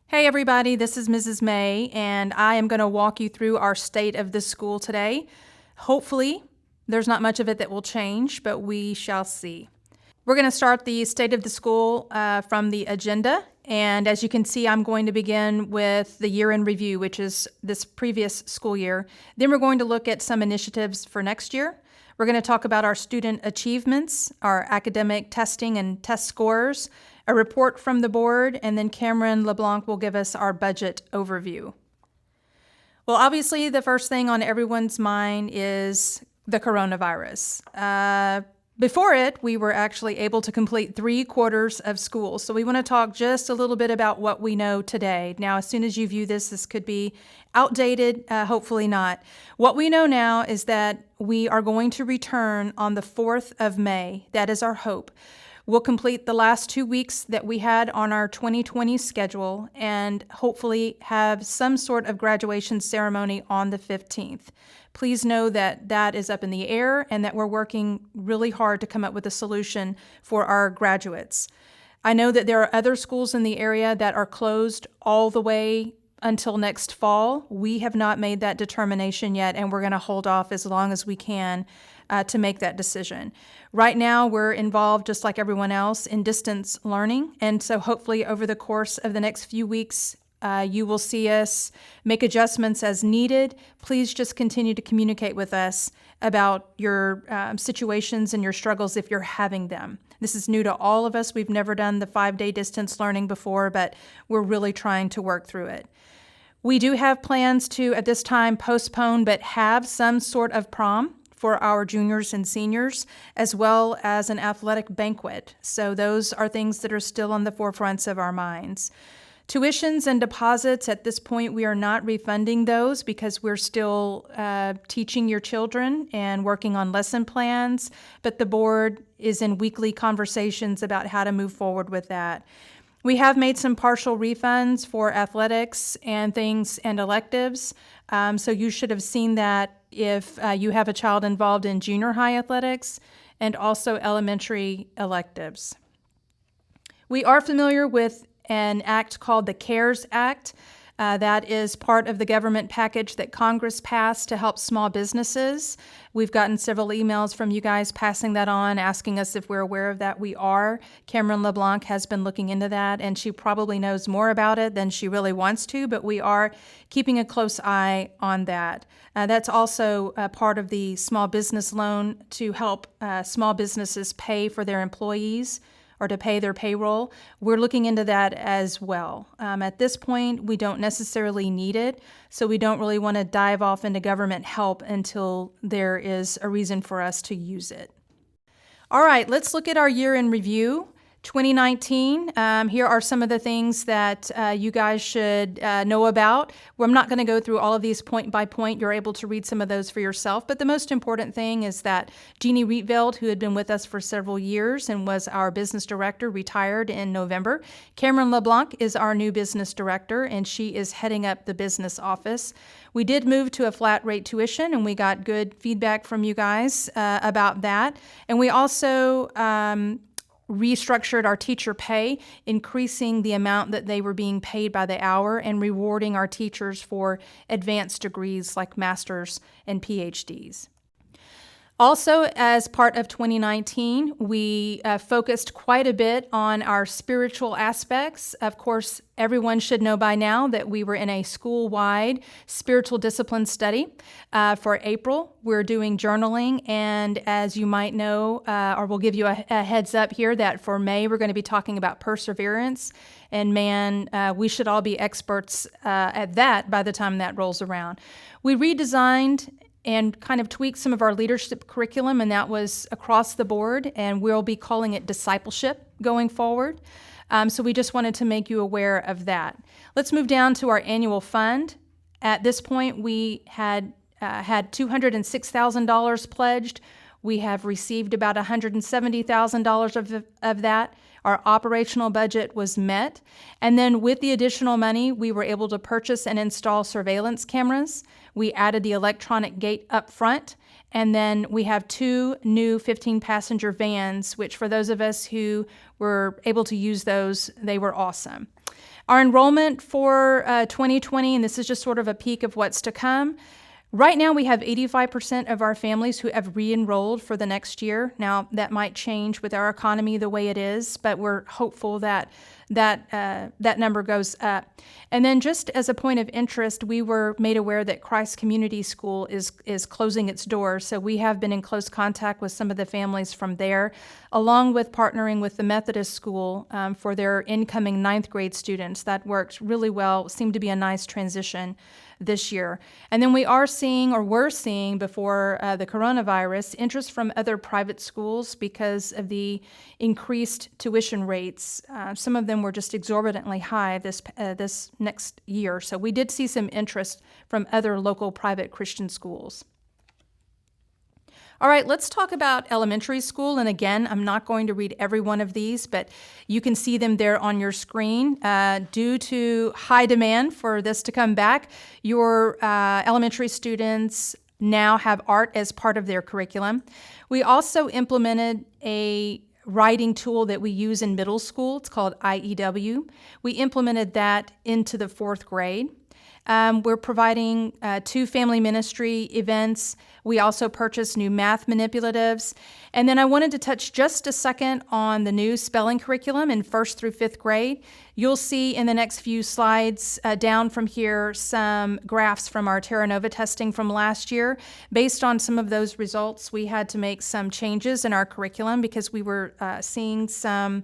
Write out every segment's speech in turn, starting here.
Hey everybody, this is Mrs. May, and I am going to walk you through our state of the school today. Hopefully, there's not much of it that will change, but we shall see. We're going to start the state of the school from the agenda, and as you can see, I'm going to begin with the year in review, which is this previous school year. Then we're going to look at some initiatives for next year. We're going to talk about our student achievements, our academic testing and test scores, a report from the board, and then Cameron LeBlanc will give us our budget overview. Well, obviously, the first thing on everyone's mind is the coronavirus. Before it, we were actually able to complete 3 quarters of school. So we want to talk just a little bit about what we know today. Now, as soon as you view this could be outdated, hopefully not. What we know now is that we are going to return on the 4th of May. That is our hope. We'll complete the last 2 weeks that we had on our 2020 schedule and hopefully have some sort of graduation ceremony on the 15th. Please know that that is up in the air and that we're working really hard to come up with a solution for our graduates. I know that there are other schools in the area that are closed all the way until next fall. We have not made that determination yet, and we're going to hold off as long as we can to make that decision. Right now, we're involved, just like everyone else, in distance learning, and so hopefully over the course of the next few weeks, you will see us make adjustments as needed. Please just continue to communicate with us about your situations and your struggles if you're having them. This is new to all of us. We've never done the 5-day distance learning before, but we're really trying to work through it. We do have plans to, at this time, postpone but have some sort of prom for our juniors and seniors, as well as an athletic banquet. So those are things that are still on the forefronts of our minds. Tuitions and deposits, at this point, we are not refunding those because we're still teaching your children and working on lesson plans, but the board is in weekly conversations about how to move forward with that. We have made some partial refunds for athletics and things and electives, so you should have seen that if you have a child involved in junior high athletics and also elementary electives. We are familiar with an act called the CARES Act. That is part of the government package that Congress passed to help small businesses. We've gotten several emails from you guys passing that on, asking us if we're aware of that. We are. Cameron LeBlanc has been looking into that, and she probably knows more about it than she really wants to, but we are keeping a close eye on that. That's also part of the small business loan to help small businesses pay for their employees or to pay their payroll. We're looking into that as well. At this point, we don't necessarily need it, so we don't really want to dive off into government help until there is a reason for us to use it. All right, let's look at our year in review. 2019, here are some of the things that you guys should know about. I'm not going to go through all of these point by point. You're able to read some of those for yourself. But the most important thing is that Jeannie Rietveld, who had been with us for several years and was our business director, retired in November. Cameron LeBlanc is our new business director, and she is heading up the business office. We did move to a flat rate tuition, and we got good feedback from you guys about that. And we also restructured our teacher pay, increasing the amount that they were being paid by the hour and rewarding our teachers for advanced degrees like masters and PhDs. Also, as part of 2019, we focused quite a bit on our spiritual aspects. Of course, everyone should know by now that we were in a school-wide spiritual discipline study. For April, we're doing journaling, and as you might know, or we'll give you a heads up here, that for May, we're going to be talking about perseverance. And man, we should all be experts at that by the time that rolls around. We redesigned and kind of tweak some of our leadership curriculum, and that was across the board, and we'll be calling it discipleship going forward. So we just wanted to make you aware of that. Let's move down to our annual fund. At this point, we had $206,000 pledged. We have received about $170,000 of that. Our operational budget was met. And then with the additional money, we were able to purchase and install surveillance cameras. We added the electronic gate up front. And then we have 2 new 15-passenger vans, which for those of us who were able to use those, they were awesome. Our enrollment for 2020, and this is just sort of a peek of what's to come. Right now, we have 85% of our families who have re-enrolled for the next year. Now, that might change with our economy the way it is, but we're hopeful that that number goes up. And then just as a point of interest, we were made aware that Christ Community School is closing its doors. So we have been in close contact with some of the families from there, along with partnering with the Methodist School for their incoming 9th grade students. That worked really well, seemed to be a nice transition this year. And then we are seeing, or were seeing before the coronavirus, interest from other private schools because of the increased tuition rates. Some of them were just exorbitantly high this next year. So we did see some interest from other local private Christian schools. All right, let's talk about elementary school. And again, I'm not going to read every one of these, but you can see them there on your screen. Due to high demand for this to come back, your elementary students now have art as part of their curriculum. We also implemented a writing tool that we use in middle school. It's called IEW. We implemented that into the 4th grade. We're providing 2 family ministry events. We also purchased new math manipulatives. And then I wanted to touch just a second on the new spelling curriculum in 1st through 5th grade. You'll see in the next few slides down from here some graphs from our Terra Nova testing from last year. Based on some of those results, we had to make some changes in our curriculum because we were seeing some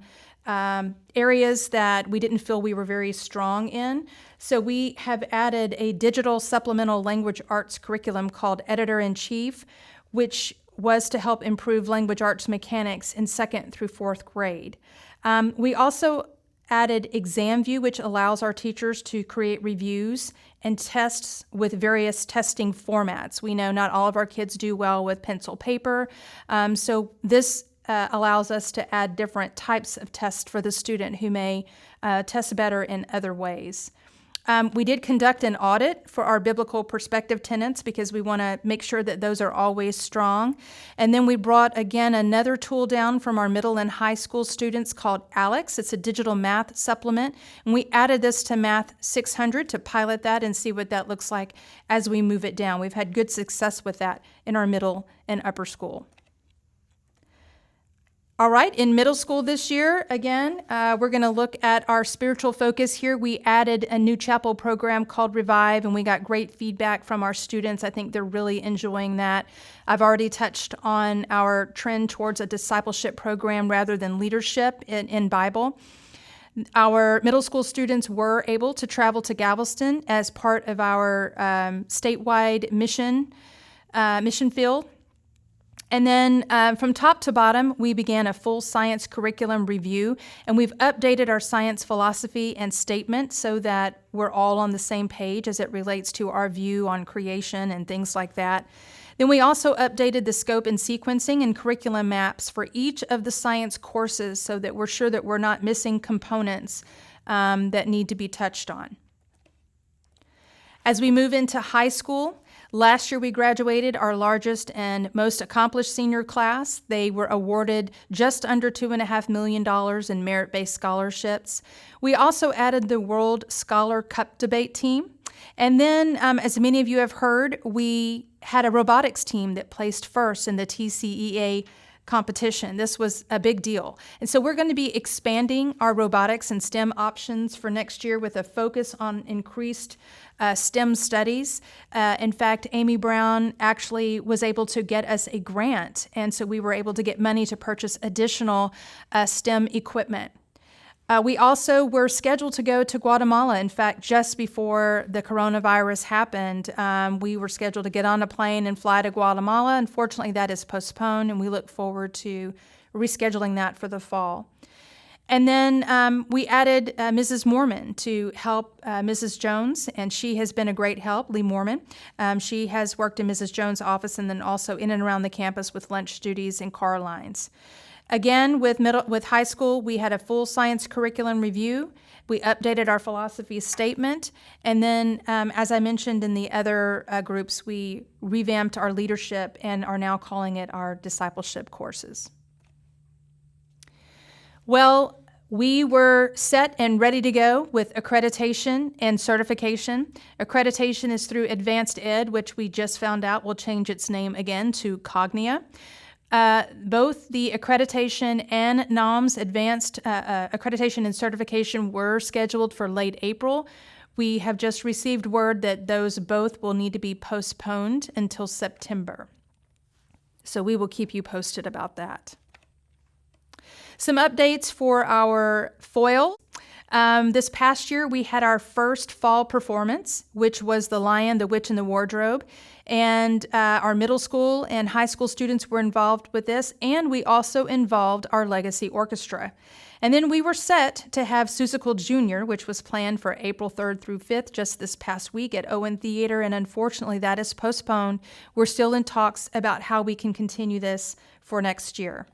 areas that we didn't feel we were very strong in. So we have added a digital supplemental language arts curriculum called Editor-in-Chief, which was to help improve language arts mechanics in 2nd through 4th grade. We also added ExamView, which allows our teachers to create reviews and tests with various testing formats. We know not all of our kids do well with pencil paper, so this allows us to add different types of tests for the student who may test better in other ways. We did conduct an audit for our biblical perspective tenets because we want to make sure that those are always strong. And then we brought, again, another tool down from our middle and high school students called Alex. It's a digital math supplement. And we added this to Math 600 to pilot that and see what that looks like as we move it down. We've had good success with that in our middle and upper school. All right, in middle school this year, again, we're going to look at our spiritual focus here. We added a new chapel program called Revive, and we got great feedback from our students. I think they're really enjoying that. I've already touched on our trend towards a discipleship program rather than leadership in Bible. Our middle school students were able to travel to Galveston as part of our statewide mission field. And then from top to bottom, we began a full science curriculum review, and we've updated our science philosophy and statement so that we're all on the same page as it relates to our view on creation and things like that. Then we also updated the scope and sequencing and curriculum maps for each of the science courses so that we're sure that we're not missing components that need to be touched on. As we move into high school, last year we graduated our largest and most accomplished senior class. They were awarded just under $2.5 million in merit-based scholarships. We also added the World Scholar Cup debate team. And then, as many of you have heard, we had a robotics team that placed first in the TCEA competition. This was a big deal. And so we're going to be expanding our robotics and STEM options for next year with a focus on increased STEM studies. In fact, Amy Brown actually was able to get us a grant, and so we were able to get money to purchase additional STEM equipment. We also were scheduled to go to Guatemala. In fact, just before the coronavirus happened, we were scheduled to get on a plane and fly to Guatemala. Unfortunately, that is postponed, and we look forward to rescheduling that for the fall. And then we added Mrs. Mormon to help Mrs. Jones, and she has been a great help, Lee Mormon. She has worked in Mrs. Jones' office and then also in and around the campus with lunch duties and car lines. Again, with high school, we had a full science curriculum review. We updated our philosophy statement. And then, as I mentioned in the other groups, we revamped our leadership and are now calling it our discipleship courses. Well, We were set and ready to go with accreditation and certification. Accreditation is through Advanced Ed, which we just found out will change its name again to Cognia. Both the accreditation and NOMS advanced accreditation and certification were scheduled for late April. We have just received word that those both will need to be postponed until September. So we will keep you posted about that. Some updates for our foil. This past year, we had our first fall performance, which was The Lion, the Witch, and the Wardrobe. And our middle school and high school students were involved with this, and we also involved our Legacy Orchestra. And then we were set to have Seussical Junior, which was planned for April 3rd through 5th, just this past week at Owen Theater, and unfortunately that is postponed. We're still in talks about how we can continue this for next year.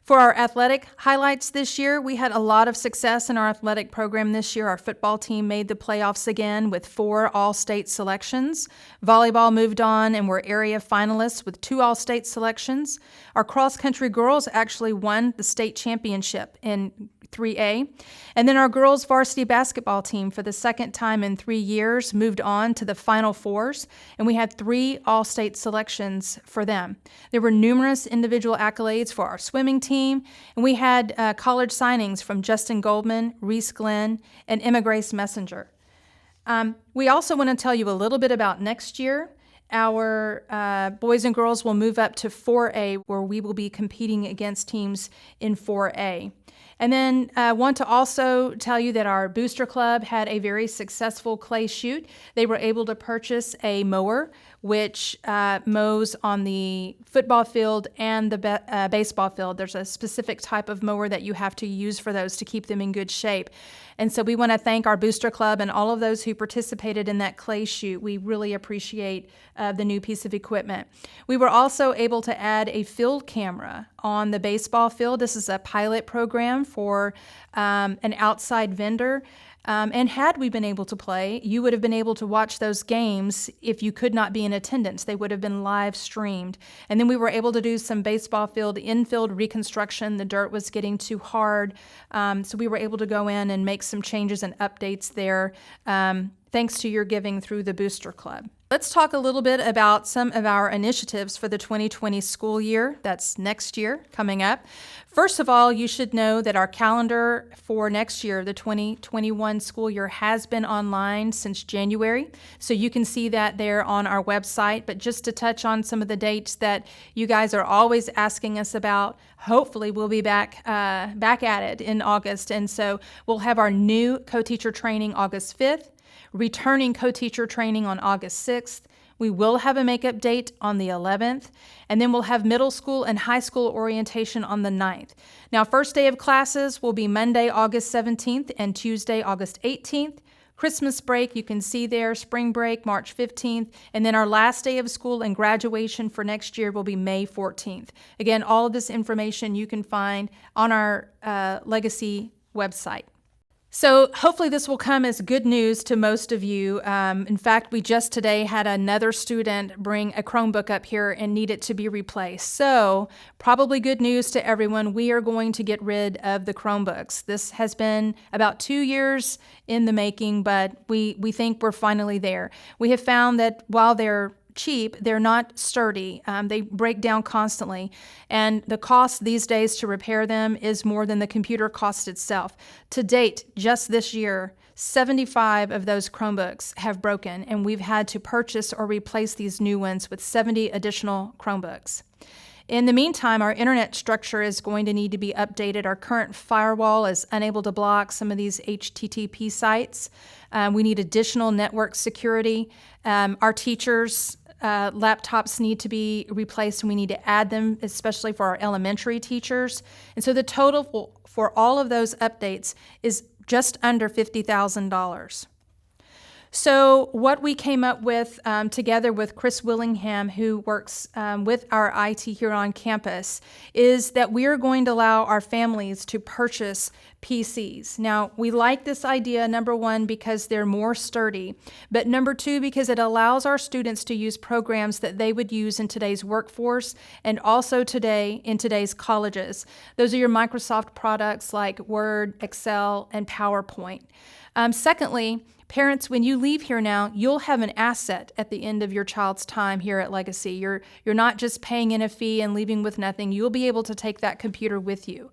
For our athletic highlights this year, we had a lot of success in our athletic program this year. Our football team made the playoffs again with 4 all-state selections. Volleyball moved on and were area finalists with 2 all-state selections. Our cross-country girls actually won the state championship in 3A. And then our girls varsity basketball team, for the second time in 3 years, moved on to the Final Fours, and we had 3 all-state selections for them. There were numerous individual accolades for our swimming team, and we had college signings from Justin Goldman, Reese Glenn, and Emma Grace Messenger. We also want to tell you a little bit about next year. Our boys and girls will move up to 4A, where we will be competing against teams in 4A. And then I want to also tell you that our Booster Club had a very successful clay shoot. They were able to purchase a mower, which mows on the football field and the baseball field. There's a specific type of mower that you have to use for those to keep them in good shape. And so we want to thank our Booster Club and all of those who participated in that clay shoot. We really appreciate the new piece of equipment. We were also able to add a field camera on the baseball field. This is a pilot program for an outside vendor. And had we been able to play, you would have been able to watch those games if you could not be in attendance. They would have been live streamed. And then we were able to do some baseball field infield reconstruction. The dirt was getting too hard. So we were able to go in and make some changes and updates there, thanks to your giving through the Booster Club. Let's talk a little bit about some of our initiatives for the 2020 school year. That's next year coming up. First of all, you should know that our calendar for next year, the 2021 school year, has been online since January. So you can see that there on our website. But just to touch on some of the dates that you guys are always asking us about, hopefully we'll be back at it in August. And so we'll have our new co-teacher training August 5th. Returning co-teacher training on August 6th. We will have a makeup date on the 11th, and then we'll have middle school and high school orientation on the 9th. Now, first day of classes will be Monday, August 17th and Tuesday, August 18th. Christmas break, you can see there, spring break, March 15th, and then our last day of school and graduation for next year will be May 14th. Again, all of this information you can find on our Legacy website. So hopefully this will come as good news to most of you. In fact, we just today had another student bring a Chromebook up here and need it to be replaced. So probably good news to everyone. We are going to get rid of the Chromebooks. This has been about 2 years in the making, but we think we're finally there. We have found that while they're cheap, they're not sturdy. They break down constantly, and the cost these days to repair them is more than the computer cost itself. To date, just this year, 75 of those Chromebooks have broken, and we've had to purchase or replace these new ones with 70 additional Chromebooks. In the meantime, our internet structure is going to need to be updated. Our current firewall is unable to block some of these HTTP sites. We need additional network security. Our teachers' laptops need to be replaced, and we need to add them, especially for our elementary teachers. And so the total for all of those updates is just under $50,000. So what we came up with together with Chris Willingham, who works with our IT here on campus, is that we are going to allow our families to purchase PCs. Now, we like this idea, number one, because they're more sturdy, but number two, because it allows our students to use programs that they would use in today's workforce and also in today's colleges. Those are your Microsoft products like Word, Excel, and PowerPoint. Secondly, parents, when you leave here now, you'll have an asset at the end of your child's time here at Legacy. You're not just paying in a fee and leaving with nothing. You'll be able to take that computer with you.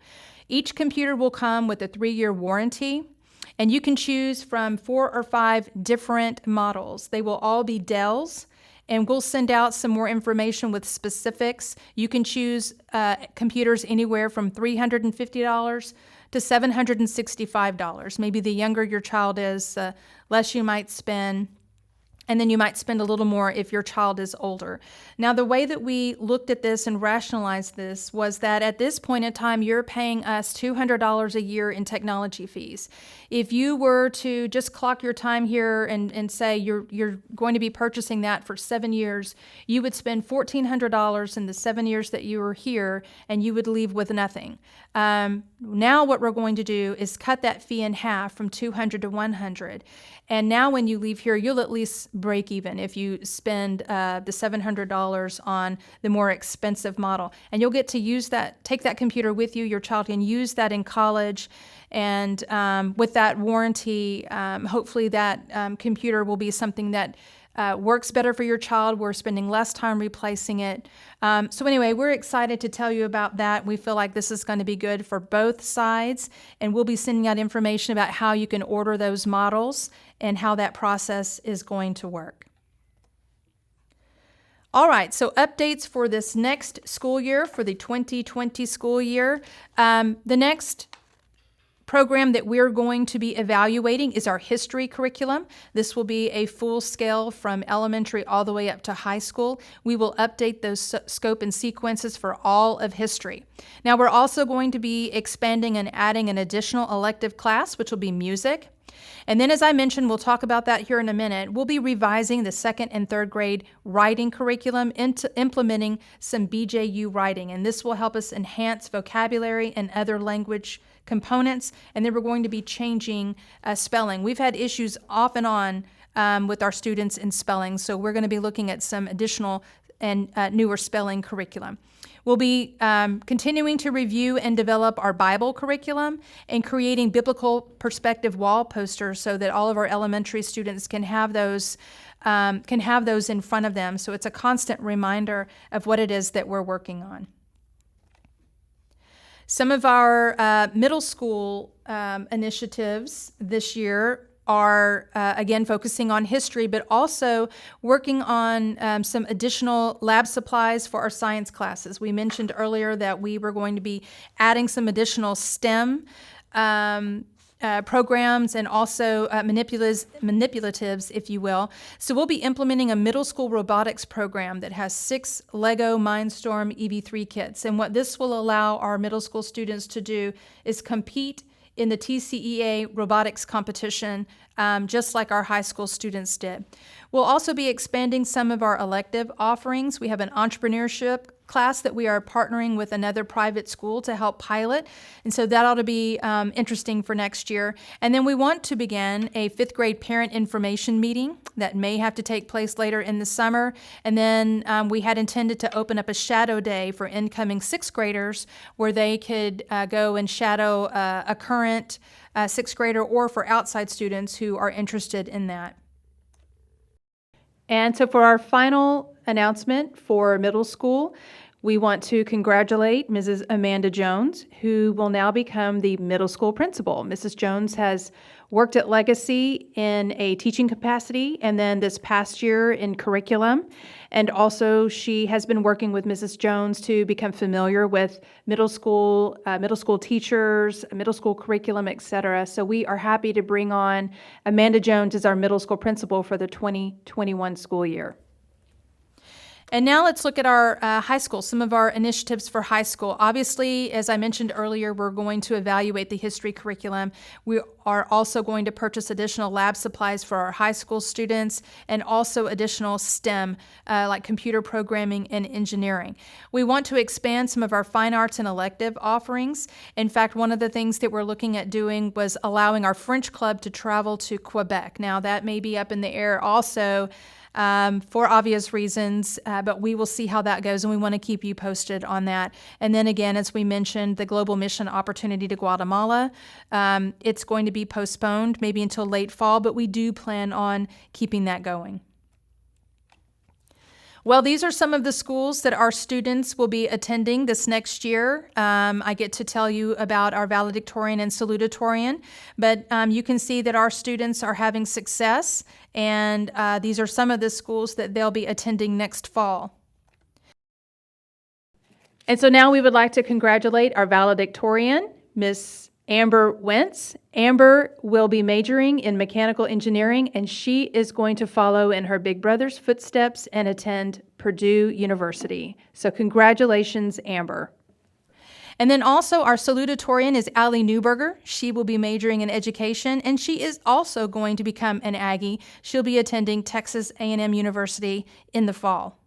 Each computer will come with a 3-year warranty, and you can choose from 4 or 5 different models. They will all be Dells, and we'll send out some more information with specifics. You can choose computers anywhere from $350 to $765. Maybe the younger your child is, the less you might spend, and then you might spend a little more if your child is older. Now, the way that we looked at this and rationalized this was that at this point in time, you're paying us $200 a year in technology fees. If you were to just clock your time here and say you're going to be purchasing that for 7 years, you would spend $1,400 in the 7 years that you were here, and you would leave with nothing. Now what we're going to do is cut that fee in half from $200 to $100. And now when you leave here, you'll at least break even if you spend the $700 on the more expensive model. And you'll get to use that, take that computer with you. Your child can use that in college. And with that warranty, hopefully that computer will be something that works better for your child. We're spending less time replacing it. So anyway, we're excited to tell you about that. We feel like this is going to be good for both sides, and we'll be sending out information about how you can order those models and how that process is going to work. All right, so updates for this next school year, for the 2020 school year. The next program that we're going to be evaluating is our history curriculum. This will be a full scale from elementary all the way up to high school. We will update those scope and sequences for all of history. Now, we're also going to be expanding and adding an additional elective class, which will be music. And then, as I mentioned, we'll talk about that here in a minute. We'll be revising the 2nd and 3rd grade writing curriculum into implementing some BJU writing. And this will help us enhance vocabulary and other language components. And then we're going to be changing spelling. We've had issues off and on with our students in spelling. So we're going to be looking at some additional and newer spelling curriculum. We'll be continuing to review and develop our Bible curriculum and creating biblical perspective wall posters so that all of our elementary students can have those in front of them. So it's a constant reminder of what it is that we're working on. Some of our middle school initiatives this year are, again, focusing on history, but also working on some additional lab supplies for our science classes. We mentioned earlier that we were going to be adding some additional STEM programs and also manipulatives, if you will. So we'll be implementing a middle school robotics program that has 6 Lego Mindstorm EV3 kits. And what this will allow our middle school students to do is compete in the TCEA robotics competition, just like our high school students did. We'll also be expanding some of our elective offerings. We have an entrepreneurship class that we are partnering with another private school to help pilot, and so that ought to be interesting for next year. And then we want to begin a 5th grade parent information meeting that may have to take place later in the summer. And then we had intended to open up a shadow day for incoming 6th graders where they could go and shadow a current 6th grader, or for outside students who are interested in that. And so for our final announcement for middle school, we want to congratulate Mrs. Amanda Jones, who will now become the middle school principal. Mrs. Jones has worked at Legacy in a teaching capacity, and then this past year in curriculum. And also she has been working with Mrs. Jones to become familiar with middle school teachers, middle school curriculum, etc. So we are happy to bring on Amanda Jones as our middle school principal for the 2021 school year. And now let's look at our high school, some of our initiatives for high school. Obviously, as I mentioned earlier, we're going to evaluate the history curriculum. We are also going to purchase additional lab supplies for our high school students and also additional STEM, like computer programming and engineering. We want to expand some of our fine arts and elective offerings. In fact, one of the things that we're looking at doing was allowing our French club to travel to Quebec. Now, that may be up in the air also, for obvious reasons, but we will see how that goes, and we want to keep you posted on that. And then again, as we mentioned, the Global Mission Opportunity to Guatemala, it's going to be postponed maybe until late fall, but we do plan on keeping that going. Well, these are some of the schools that our students will be attending this next year. I get to tell you about our valedictorian and salutatorian, but you can see that our students are having success, and these are some of the schools that they'll be attending next fall. And so now we would like to congratulate our valedictorian, Miss Amber Wentz. Amber will be majoring in mechanical engineering, and she is going to follow in her big brother's footsteps and attend Purdue University. So congratulations, Amber. And then also our salutatorian is Allie Newberger. She will be majoring in education, and she is also going to become an Aggie. She'll be attending Texas A&M University in the fall.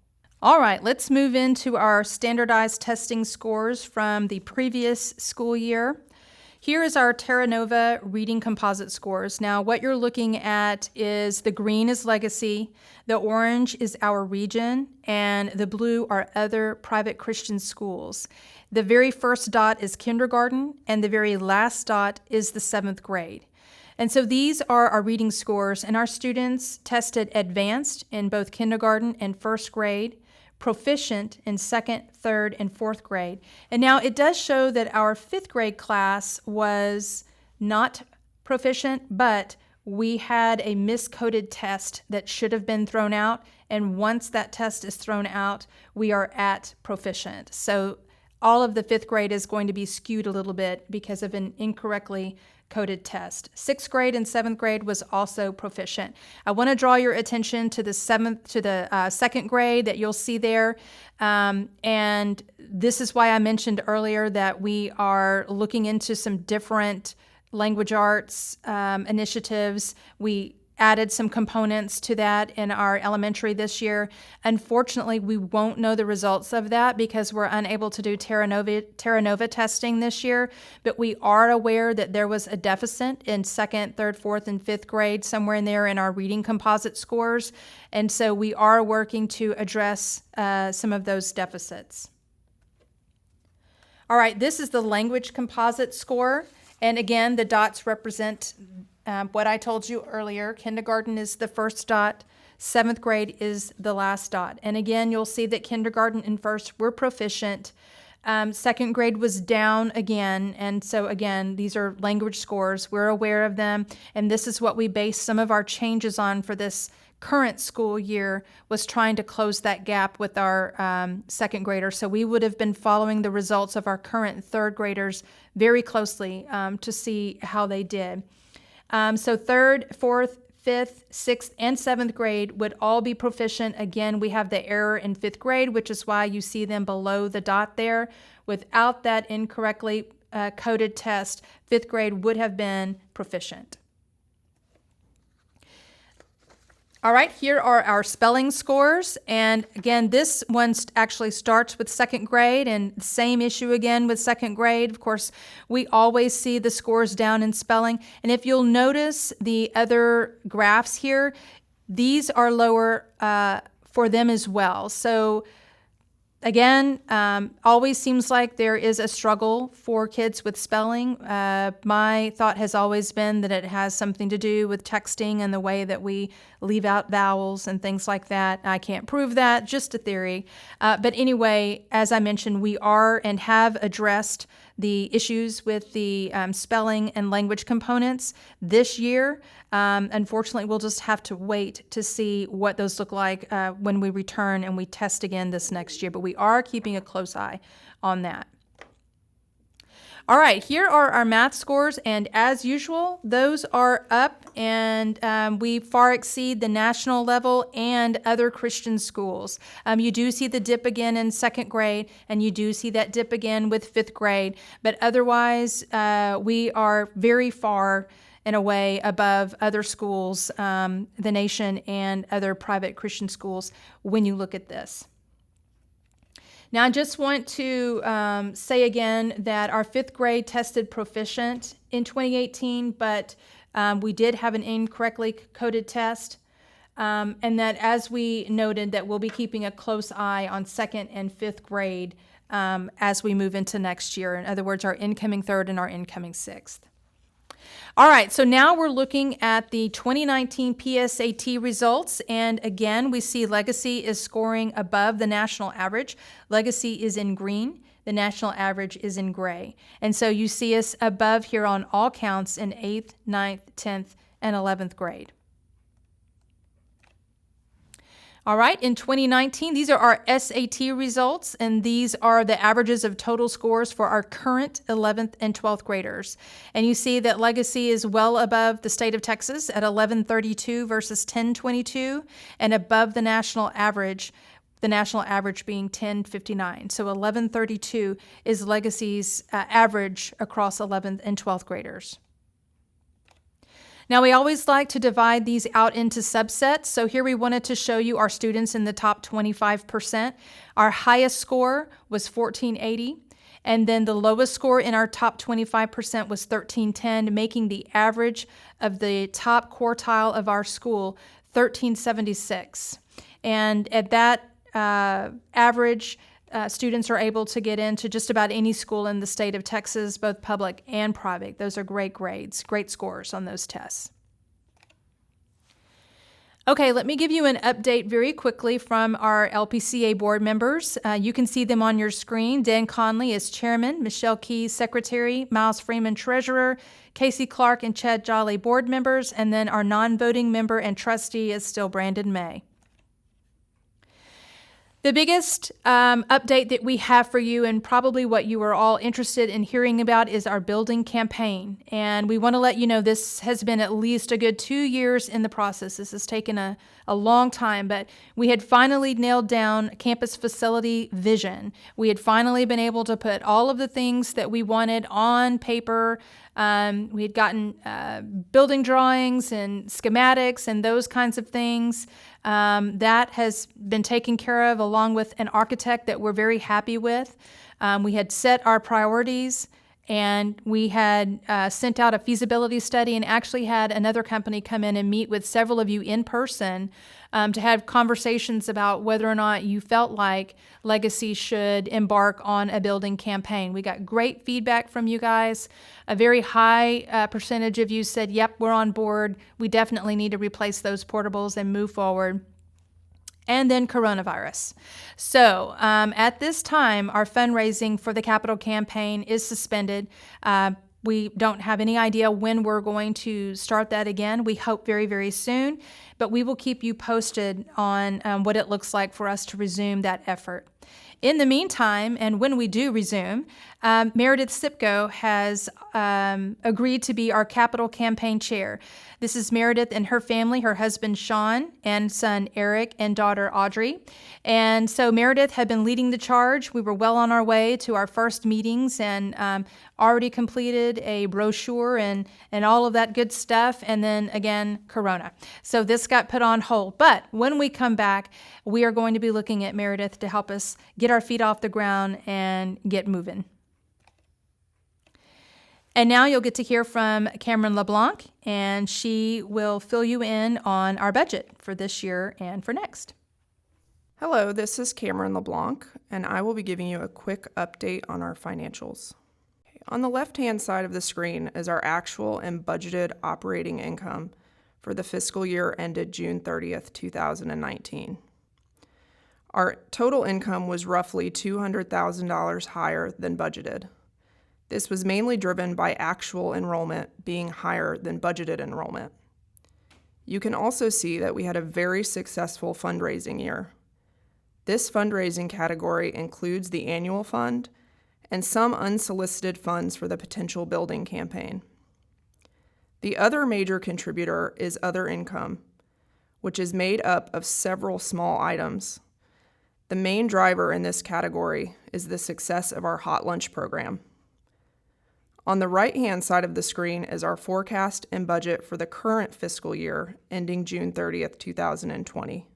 All right, let's move into our standardized testing scores from the previous school year. Here is our Terra Nova reading composite scores. Now, what you're looking at is the green is legacy, the orange is our region, and the blue are other private Christian schools. The very first dot is kindergarten, and the very last dot is the 7th grade. And so these are our reading scores, and our students tested advanced in both kindergarten and 1st grade, proficient in 2nd, 3rd, and 4th grade. And now it does show that our 5th grade class was not proficient, but we had a miscoded test that should have been thrown out. And once that test is thrown out, we are at proficient. So all of the 5th grade is going to be skewed a little bit because of an incorrectly coded test. 6th grade and 7th grade was also proficient. I want to draw your attention to the 2nd grade that you'll see there. And this is why I mentioned earlier that we are looking into some different language arts initiatives. We added some components to that in our elementary this year. Unfortunately, we won't know the results of that because we're unable to do Terra Nova testing this year, but we are aware that there was a deficit in 2nd, 3rd, 4th, and 5th grade, somewhere in there in our reading composite scores, and so we are working to address some of those deficits. All right, this is the language composite score, and again, the dots represent what I told you earlier. Kindergarten is the first dot, 7th grade is the last dot. And again, you'll see that kindergarten and 1st were proficient. 2nd grade was down again. And so again, these are language scores. We're aware of them. And this is what we base some of our changes on for this current school year, was trying to close that gap with our 2nd graders. So we would have been following the results of our current 3rd graders very closely to see how they did. So 3rd, 4th, 5th, 6th, and 7th grade would all be proficient. Again, we have the error in 5th grade, which is why you see them below the dot there. Without that incorrectly coded test, 5th grade would have been proficient. All right, here are our spelling scores. And again, this one actually starts with 2nd grade, and same issue again with 2nd grade. Of course, we always see the scores down in spelling. And if you'll notice the other graphs here, these are lower for them as well. So again, always seems like there is a struggle for kids with spelling. My thought has always been that it has something to do with texting and the way that we leave out vowels and things like that. I can't prove that, just a theory. But anyway, as I mentioned, we are and have addressed the issues with the spelling and language components this year. Unfortunately, we'll just have to wait to see what those look like when we return and we test again this next year. But we are keeping a close eye on that. All right, here are our math scores, and as usual, those are up, and we far exceed the national level and other Christian schools. You do see the dip again in second grade, and you do see that dip again with fifth grade, but otherwise, we are very far and away above other schools, the nation, and other private Christian schools when you look at this. Now, I just want to say again that our fifth grade tested proficient in 2018, but we did have an incorrectly coded test, and that as we noted that we'll be keeping a close eye on second and fifth grade as we move into next year. In other words, our incoming third and our incoming sixth. All right, so now we're looking at the 2019 PSAT results, and again, we see Legacy is scoring above the national average. Legacy is in green, the national average is in gray. And so you see us above here on all counts in 8th, 9th, 10th, and 11th grade. All right, in 2019, these are our SAT results, and these are the averages of total scores for our current 11th and 12th graders. And you see that Legacy is well above the state of Texas at 1132 versus 1022, and above the national average being 1059. So 1132 is Legacy's average across 11th and 12th graders. Now, we always like to divide these out into subsets. So here we wanted to show you our students in the top 25%. Our highest score was 1480, and then the lowest score in our top 25% was 1310, making the average of the top quartile of our school 1376. And at that average, students are able to get into just about any school in the state of Texas, both public and private. Those are great grades, great scores on those tests. Okay, let me give you an update very quickly from our LPCA board members. You can see them on your screen. Dan Conley is chairman, Michelle Keyes secretary, Miles Freeman treasurer, Casey Clark and Chad Jolly board members, and then our non-voting member and trustee is still Brandon May. The biggest update that we have for you, and probably what you are all interested in hearing about, is our building campaign. And we want to let you know this has been at least a good 2 years in the process. This has taken a long time, but we had finally nailed down campus facility vision. We had finally been able to put all of the things that we wanted on paper. We had gotten building drawings and schematics and those kinds of things. That has been taken care of along with an architect that we're very happy with. We had set our priorities, and we had sent out a feasibility study and actually had another company come in and meet with several of you in person to have conversations about whether or not you felt like Legacy should embark on a building campaign. We got great feedback from you guys. A very high percentage of you said, yep, we're on board. We definitely need to replace those portables and move forward. And then coronavirus. So at this time, our fundraising for the capital campaign is suspended. We don't have any idea when we're going to start that again. We hope very, very soon, but we will keep you posted on what it looks like for us to resume that effort. In the meantime, and when we do resume, Meredith Sipko has agreed to be our capital campaign chair. This is Meredith and her family, her husband Sean and son Eric and daughter Audrey. And so Meredith had been leading the charge. We were well on our way to our first meetings and already completed a brochure and all of that good stuff. And then again, Corona. So this got put on hold. But when we come back, we are going to be looking at Meredith to help us get our feet off the ground and get moving. And now you'll get to hear from Cameron LeBlanc, and she will fill you in on our budget for this year and for next. Hello, this is Cameron LeBlanc, and I will be giving you a quick update on our financials. On the left-hand side of the screen is our actual and budgeted operating income for the fiscal year ended June 30th, 2019. Our total income was roughly $200,000 higher than budgeted. This was mainly driven by actual enrollment being higher than budgeted enrollment. You can also see that we had a very successful fundraising year. This fundraising category includes the annual fund and some unsolicited funds for the potential building campaign. The other major contributor is other income, which is made up of several small items. The main driver in this category is the success of our hot lunch program. On the right-hand side of the screen is our forecast and budget for the current fiscal year ending June 30th, 2020.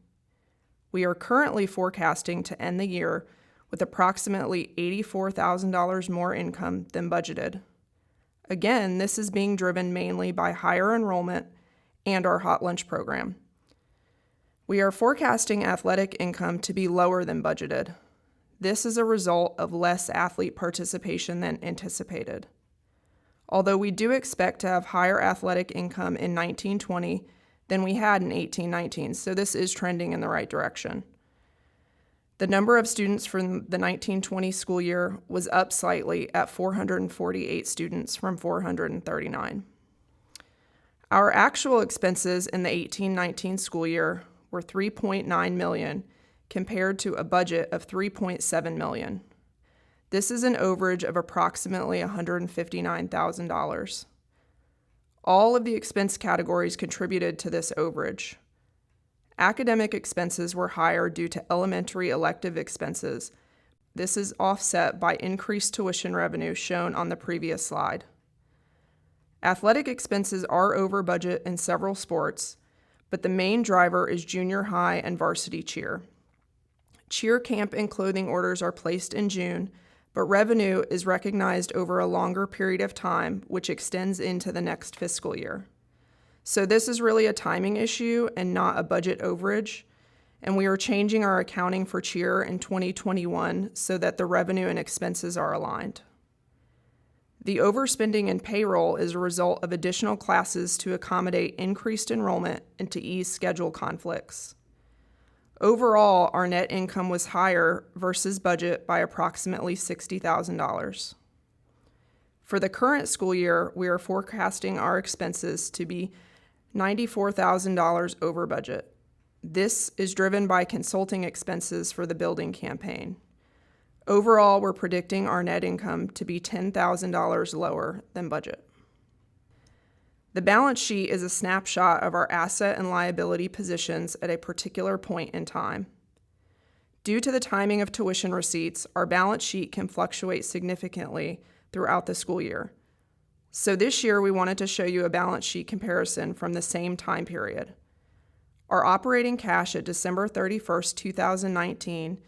We are currently forecasting to end the year with approximately $84,000 more income than budgeted. Again, this is being driven mainly by higher enrollment and our hot lunch program. We are forecasting athletic income to be lower than budgeted. This is a result of less athlete participation than anticipated. Although we do expect to have higher athletic income in 1920 than we had in 1819, so this is trending in the right direction. The number of students from the 1920 school year was up slightly at 448 students from 439. Our actual expenses in the 1819 school year were $3.9 million compared to a budget of $3.7 million. This is an overage of approximately $159,000. All of the expense categories contributed to this overage. Academic expenses were higher due to elementary elective expenses. This is offset by increased tuition revenue shown on the previous slide. Athletic expenses are over budget in several sports, but the main driver is junior high and varsity cheer. Cheer camp and clothing orders are placed in June, but revenue is recognized over a longer period of time, which extends into the next fiscal year. So this is really a timing issue and not a budget overage, and we are changing our accounting for cheer in 2021 so that the revenue and expenses are aligned. The overspending in payroll is a result of additional classes to accommodate increased enrollment and to ease schedule conflicts. Overall, our net income was higher versus budget by approximately $60,000. For the current school year, we are forecasting our expenses to be $94,000 over budget. This is driven by consulting expenses for the building campaign. Overall, we're predicting our net income to be $10,000 lower than budget. The balance sheet is a snapshot of our asset and liability positions at a particular point in time. Due to the timing of tuition receipts, our balance sheet can fluctuate significantly throughout the school year. So this year, we wanted to show you a balance sheet comparison from the same time period. Our operating cash at December 31st, 2019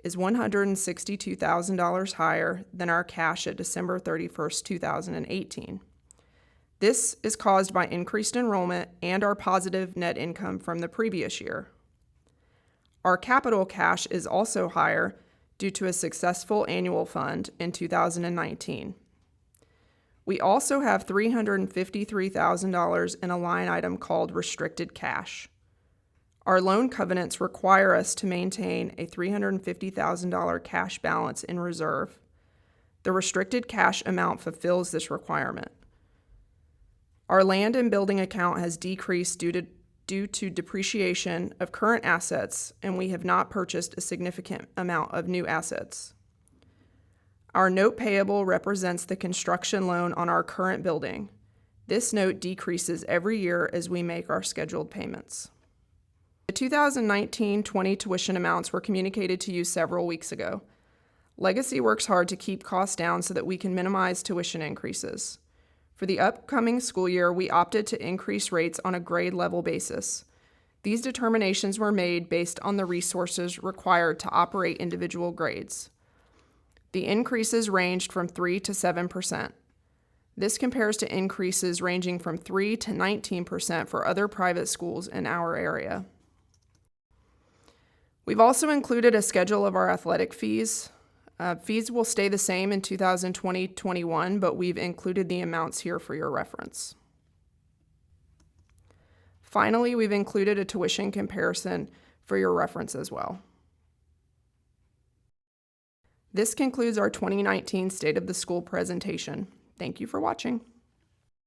is $162,000 higher than our cash at December 31st, 2018. This is caused by increased enrollment and our positive net income from the previous year. Our capital cash is also higher due to a successful annual fund in 2019. We also have $353,000 in a line item called restricted cash. Our loan covenants require us to maintain a $350,000 cash balance in reserve. The restricted cash amount fulfills this requirement. Our land and building account has decreased due to depreciation of current assets, and we have not purchased a significant amount of new assets. Our note payable represents the construction loan on our current building. This note decreases every year as we make our scheduled payments. The 2019-20 tuition amounts were communicated to you several weeks ago. Legacy works hard to keep costs down so that we can minimize tuition increases. For the upcoming school year, we opted to increase rates on a grade level basis. These determinations were made based on the resources required to operate individual grades. The increases ranged from 3 to 7%. This compares to increases ranging from 3 to 19% for other private schools in our area. We've also included a schedule of our athletic fees. Fees will stay the same in 2020-21, but we've included the amounts here for your reference. Finally, we've included a tuition comparison for your reference as well. This concludes our 2019 State of the School presentation. Thank you for watching.